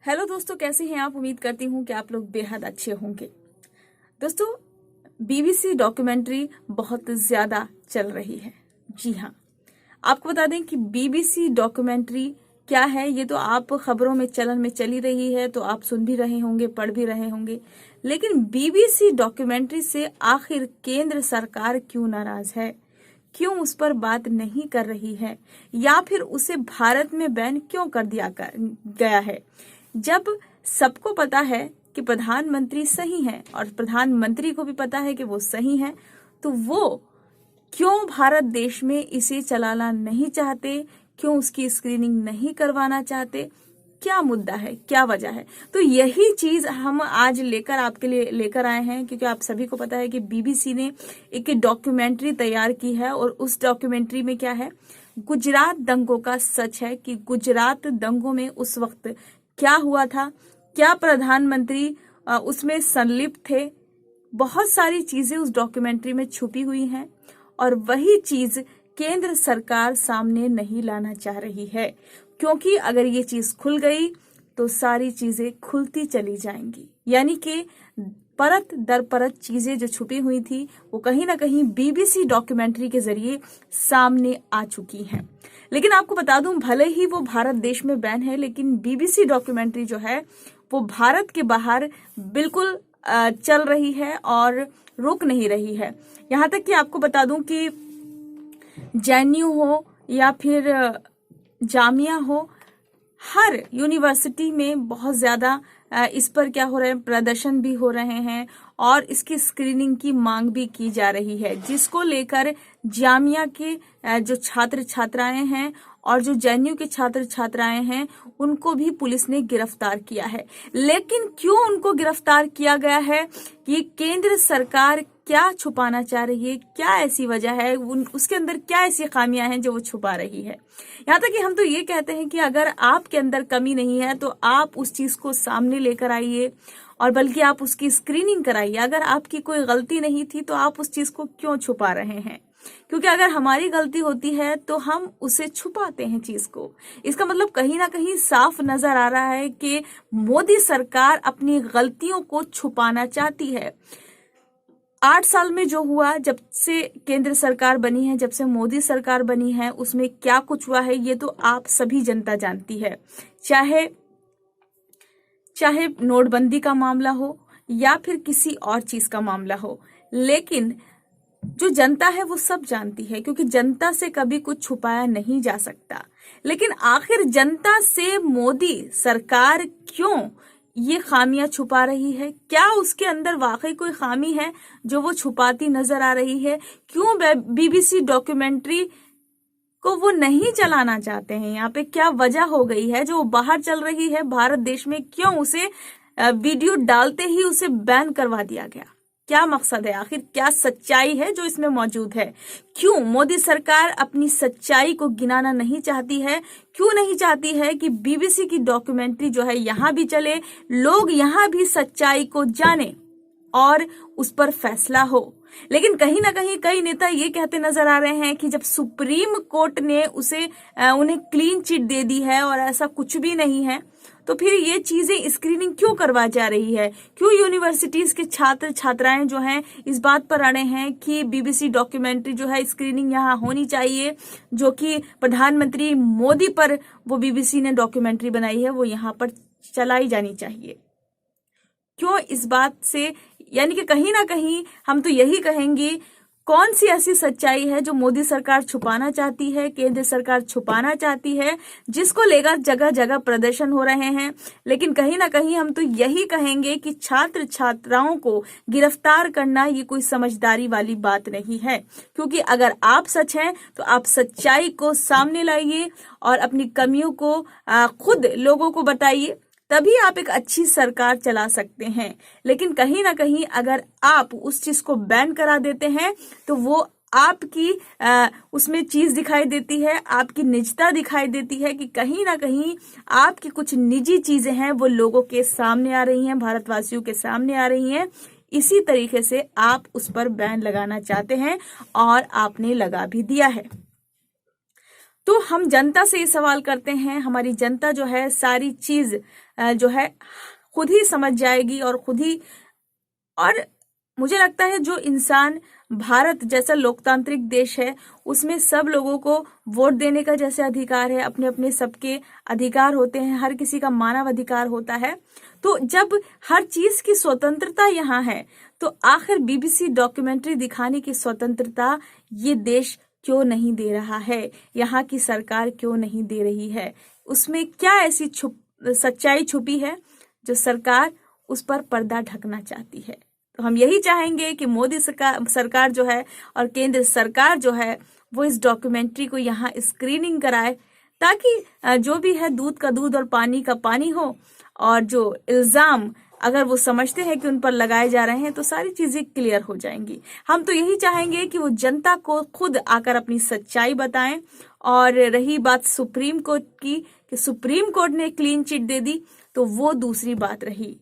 Hello दोस्तों, कैसे हैं आप। उम्मीद करती हूँ कि आप लोग बेहद अच्छे होंगे। दोस्तों, बीबीसी डॉक्यूमेंट्री बहुत ज्यादा चल रही है। जी हाँ, आपको बता दें कि बीबीसी डॉक्यूमेंट्री क्या है। ये तो आप खबरों में चलन में चली रही है, तो आप सुन भी रहे होंगे, पढ़ भी रहे होंगे। लेकिन बीबीसी डॉक्यूमेंट्री से आखिर केंद्र सरकार क्यों नाराज है, क्यों उस पर बात नहीं कर रही है, या फिर उसे भारत में बैन क्यों कर दिया गया है, जब सबको पता है कि प्रधानमंत्री सही है और प्रधानमंत्री को भी पता है कि वो सही है। तो वो क्यों भारत देश में इसे चलाना नहीं चाहते, क्यों उसकी स्क्रीनिंग नहीं करवाना चाहते, क्या मुद्दा है, क्या वजह है। तो यही चीज हम आज लेकर आपके लिए लेकर आए हैं, क्योंकि आप सभी को पता है कि बीबीसी ने एक डॉक्यूमेंट्री तैयार की है। और उस डॉक्यूमेंट्री में क्या है, गुजरात दंगों का सच है कि गुजरात दंगों में उस वक्त क्या हुआ था, क्या प्रधानमंत्री उसमें संलिप्त थे। बहुत सारी चीजें उस डॉक्यूमेंट्री में छुपी हुई हैं और वही चीज केंद्र सरकार सामने नहीं लाना चाह रही है, क्योंकि अगर ये चीज खुल गई तो सारी चीजें खुलती चली जाएंगी। यानी कि परत दर परत चीजें जो छुपी हुई थी वो कहीं ना कहीं बीबीसी डॉक्यूमेंट्री के जरिए सामने आ चुकी हैं। लेकिन आपको बता दूं, भले ही वो भारत देश में बैन है, लेकिन बीबीसी डॉक्यूमेंट्री जो है वो भारत के बाहर बिल्कुल चल रही है और रुक नहीं रही है। यहाँ तक कि आपको बता दूं कि जेएनयू हो या फिर जामिया हो, हर यूनिवर्सिटी में बहुत ज्यादा इस पर क्या हो रहा है, प्रदर्शन भी हो रहे हैं और इसकी स्क्रीनिंग की मांग भी की जा रही है, जिसको लेकर जामिया के जो छात्र छात्राएं हैं और जो जेएनयू के छात्र छात्राएं हैं उनको भी पुलिस ने गिरफ्तार किया है। लेकिन क्यों उनको गिरफ्तार किया गया है, ये केंद्र सरकार क्या छुपाना चाह रही है, क्या ऐसी वजह है, उसके अंदर क्या ऐसी खामियां हैं जो वो छुपा रही है। यहाँ तक कि हम तो ये कहते हैं कि अगर आपके अंदर कमी नहीं है तो आप उस चीज को सामने लेकर आइए और बल्कि आप उसकी स्क्रीनिंग कराइए। अगर आपकी कोई गलती नहीं थी तो आप उस चीज को क्यों छुपा रहे हैं, क्योंकि अगर हमारी गलती होती है तो हम उसे छुपाते हैं चीज को। इसका मतलब कहीं ना कहीं साफ नजर आ रहा है कि मोदी सरकार अपनी गलतियों को छुपाना चाहती है। 8 साल में जो हुआ, जब से केंद्र सरकार बनी है, जब से मोदी सरकार बनी है, उसमें क्या कुछ हुआ है ये तो आप सभी जनता जानती है। चाहे चाहे नोटबंदी का मामला हो या फिर किसी और चीज का मामला हो, लेकिन जो जनता है वो सब जानती है, क्योंकि जनता से कभी कुछ छुपाया नहीं जा सकता। लेकिन आखिर जनता से मोदी सरकार क्यों ये खामियां छुपा रही है, क्या उसके अंदर वाकई कोई खामी है जो वो छुपाती नजर आ रही है, क्यों बीबीसी डॉक्यूमेंट्री को वो नहीं चलाना चाहते हैं, यहाँ पे क्या वजह हो गई है जो बाहर चल रही है भारत देश में, क्यों उसे वीडियो डालते ही उसे बैन करवा दिया गया, क्या मकसद है, आखिर क्या सच्चाई है जो इसमें मौजूद है। क्यों मोदी सरकार अपनी सच्चाई को गिनाना नहीं चाहती है, क्यों नहीं चाहती है कि बीबीसी की डॉक्यूमेंट्री जो है यहाँ भी चले, लोग यहाँ भी सच्चाई को जाने और उस पर फैसला हो। लेकिन कहीं ना कहीं कई नेता ये कहते नजर आ रहे हैं कि जब सुप्रीम कोर्ट ने उन्हें क्लीन चिट दे दी है और ऐसा कुछ भी नहीं है, तो फिर ये चीजें स्क्रीनिंग क्यों करवा जा रही है, क्यों यूनिवर्सिटीज के छात्र छात्राएं जो हैं इस बात पर अड़े हैं कि बीबीसी डॉक्यूमेंट्री जो है स्क्रीनिंग यहाँ होनी चाहिए, जो कि प्रधानमंत्री मोदी पर वो बीबीसी ने डॉक्यूमेंट्री बनाई है वो यहाँ पर चलाई जानी चाहिए। क्यों इस बात से, यानी कि कहीं ना कहीं हम तो यही कहेंगे, कौन सी ऐसी सच्चाई है जो मोदी सरकार छुपाना चाहती है, केंद्र सरकार छुपाना चाहती है, जिसको लेकर जगह जगह प्रदर्शन हो रहे हैं। लेकिन कहीं ना कहीं हम तो यही कहेंगे कि छात्र छात्राओं को गिरफ्तार करना ये कोई समझदारी वाली बात नहीं है, क्योंकि अगर आप सच हैं तो आप सच्चाई को सामने लाइए और अपनी कमियों को खुद लोगों को बताइए, तभी आप एक अच्छी सरकार चला सकते हैं। लेकिन कहीं ना कहीं अगर आप उस चीज को बैन करा देते हैं तो वो आपकी उसमें चीज दिखाई देती है, आपकी निजता दिखाई देती है कि कहीं ना कहीं आपकी कुछ निजी चीजें हैं वो लोगों के सामने आ रही हैं, भारतवासियों के सामने आ रही हैं। इसी तरीके से आप उस पर बैन लगाना चाहते हैं और आपने लगा भी दिया है। तो हम जनता से ये सवाल करते हैं, हमारी जनता जो है सारी चीज जो है खुद ही समझ जाएगी और खुद ही, और मुझे लगता है जो इंसान, भारत जैसा लोकतांत्रिक देश है उसमें सब लोगों को वोट देने का जैसे अधिकार है, अपने अपने सबके अधिकार होते हैं, हर किसी का मानव अधिकार होता है। तो जब हर चीज की स्वतंत्रता यहाँ है तो आखिर बीबीसी डॉक्यूमेंट्री दिखाने की स्वतंत्रता ये देश क्यों नहीं दे रहा है, यहाँ की सरकार क्यों नहीं दे रही है? उसमें क्या ऐसी सच्चाई छुपी है जो सरकार उस पर पर्दा ढकना चाहती है? तो हम यही चाहेंगे कि मोदी सरकार जो है और केंद्र सरकार जो है वो इस डॉक्यूमेंट्री को यहाँ स्क्रीनिंग कराए, ताकि जो भी है दूध का दूध और पानी का पानी हो, और जो इल्जाम अगर वो समझते हैं कि उन पर लगाए जा रहे हैं तो सारी चीजें क्लियर हो जाएंगी। हम तो यही चाहेंगे कि वो जनता को खुद आकर अपनी सच्चाई बताएं। और रही बात सुप्रीम कोर्ट की कि सुप्रीम कोर्ट ने क्लीन चिट दे दी, तो वो दूसरी बात रही,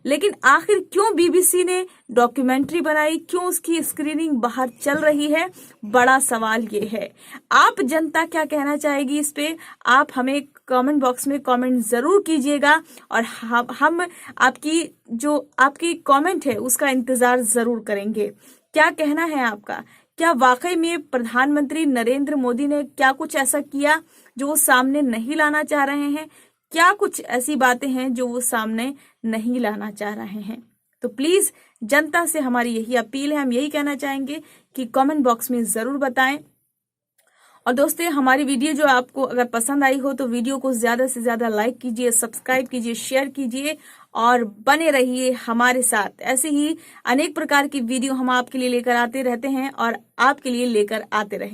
लेकिन आखिर क्यों बीबीसी ने डॉक्यूमेंट्री बनाई, क्यों उसकी स्क्रीनिंग बाहर चल रही है, बड़ा सवाल ये है। आप जनता क्या कहना चाहेगी इस पे? आप हमें कमेंट बॉक्स में कमेंट जरूर कीजिएगा और हम आपकी कमेंट है उसका इंतजार जरूर करेंगे। क्या कहना है आपका? क्या वाकई में प्रधानमंत्री नरेंद्र मोदी ने क्या कुछ ऐसा किया जो वो सामने नहीं लाना चाह रहे हैं? क्या कुछ ऐसी बातें हैं जो वो सामने नहीं लाना चाह रहे हैं? तो प्लीज जनता से हमारी यही अपील है, हम यही कहना चाहेंगे कि कमेंट बॉक्स में जरूर बताएं। और दोस्तों, हमारी वीडियो जो आपको अगर पसंद आई हो तो वीडियो को ज्यादा से ज्यादा लाइक कीजिए, सब्सक्राइब कीजिए, शेयर कीजिए और बने रहिए हमारे साथ। ऐसे ही अनेक प्रकार की वीडियो हम आपके लिए लेकर आते रहते हैं और आपके लिए लेकर आते रहें।